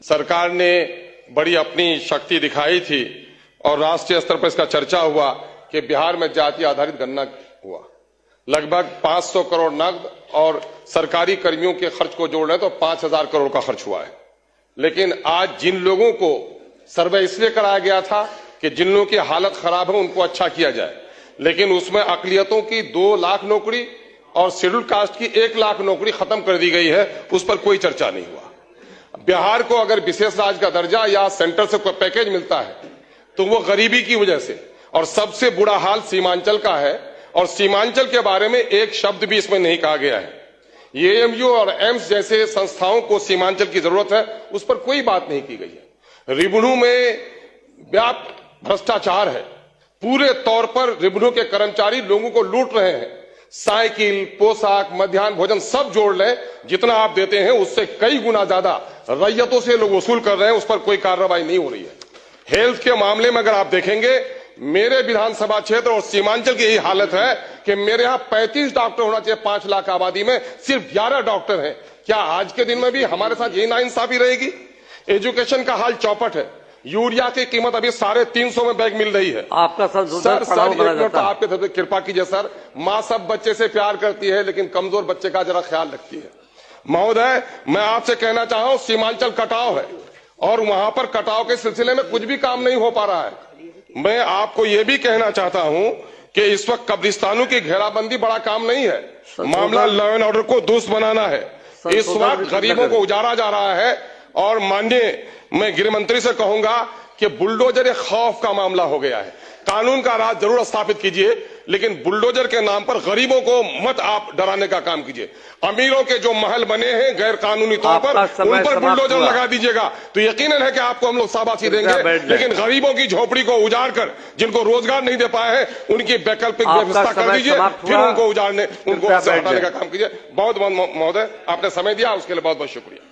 सरकार ने बड़ी अपनी शक्ति दिखाई थी और राष्ट्रीय स्तर पर इसका चर्चा हुआ कि बिहार में जाति आधारित गणना हुआ। लगभग 500 करोड़ नकद और सरकारी कर्मियों के खर्च को जोड़ रहे तो 5000 करोड़ का खर्च हुआ है। लेकिन आज जिन लोगों को सर्वे इसलिए कराया गया था कि जिन लोगों की हालत खराब है उनको अच्छा किया जाए, लेकिन उसमें अकलियतों की 2 लाख नौकरी और शेड्यूल कास्ट की 1 लाख नौकरी खत्म कर दी गई है, उस पर कोई चर्चा नहीं हुआ। बिहार को अगर विशेष राज्य का दर्जा या सेंटर से कोई पैकेज मिलता है तो वो गरीबी की वजह से, और सबसे बुरा हाल सीमांचल का है, और सीमांचल के बारे में एक शब्द भी इसमें नहीं कहा गया है। एएमयू और एम्स जैसे संस्थाओं को सीमांचल की जरूरत है, उस पर कोई बात नहीं की गई है। रेवेन्यू में व्यापक भ्रष्टाचार है। पूरे तौर पर रेवेन्यू के कर्मचारी लोगों को लूट रहे हैं। साइकिल, पोशाक, मध्याह्न भोजन सब जोड़ लें, जितना आप देते हैं उससे कई गुना ज्यादा रैयतों से लोग वसूल कर रहे हैं, उस पर कोई कार्रवाई नहीं हो रही है। हेल्थ के मामले में अगर आप देखेंगे, मेरे विधानसभा क्षेत्र और सीमांचल की यही हालत है कि मेरे यहां 35 डॉक्टर होना चाहिए 5 लाख आबादी में, सिर्फ 11 डॉक्टर हैं। क्या आज के दिन में भी हमारे साथ यही नाइंसाफी रहेगी? एजुकेशन का हाल चौपट है। यूरिया की कीमत अभी 350 में बैग मिल रही है। आपका सर एक मिनट आपके तरफ से कृपा कीजिए सर। माँ सब बच्चे से प्यार करती है, लेकिन कमजोर बच्चे का जरा ख्याल रखती है। महोदय, मैं आपसे कहना चाह रहा हूं, सीमांचल कटाव है और वहां पर कटाव के सिलसिले में कुछ भी काम नहीं हो पा रहा है। मैं आपको यह भी कहना चाहता हूं कि इस वक्त कब्रिस्तानों की घेराबंदी बड़ा काम नहीं है। मामला लॉ एंड ऑर्डर को दुरुस्त बनाना है। इस वक्त गरीबों को उजाड़ा जा रहा है, और माननीय मैं गृह मंत्री से कहूंगा कि बुलडोजर एक खौफ का मामला हो गया है। कानून का राज जरूर स्थापित कीजिए, लेकिन बुलडोजर के नाम पर गरीबों को मत आप डराने का काम कीजिए। अमीरों के जो महल बने हैं गैर कानूनी तौर पर, उन पर बुलडोजर लगा दीजिएगा तो यकीनन है कि आपको हम लोग शाबाशी देंगे। लेकिन गरीबों की झोपड़ी को उजाड़ कर, जिनको रोजगार नहीं दे पाए हैं, उनकी वैकल्पिक व्यवस्था कर दीजिए, फिर उनको उजाड़ने, उनको हटाने का काम कीजिए। बहुत बहुत महोदय, आपने समय दिया, उसके लिए बहुत बहुत शुक्रिया।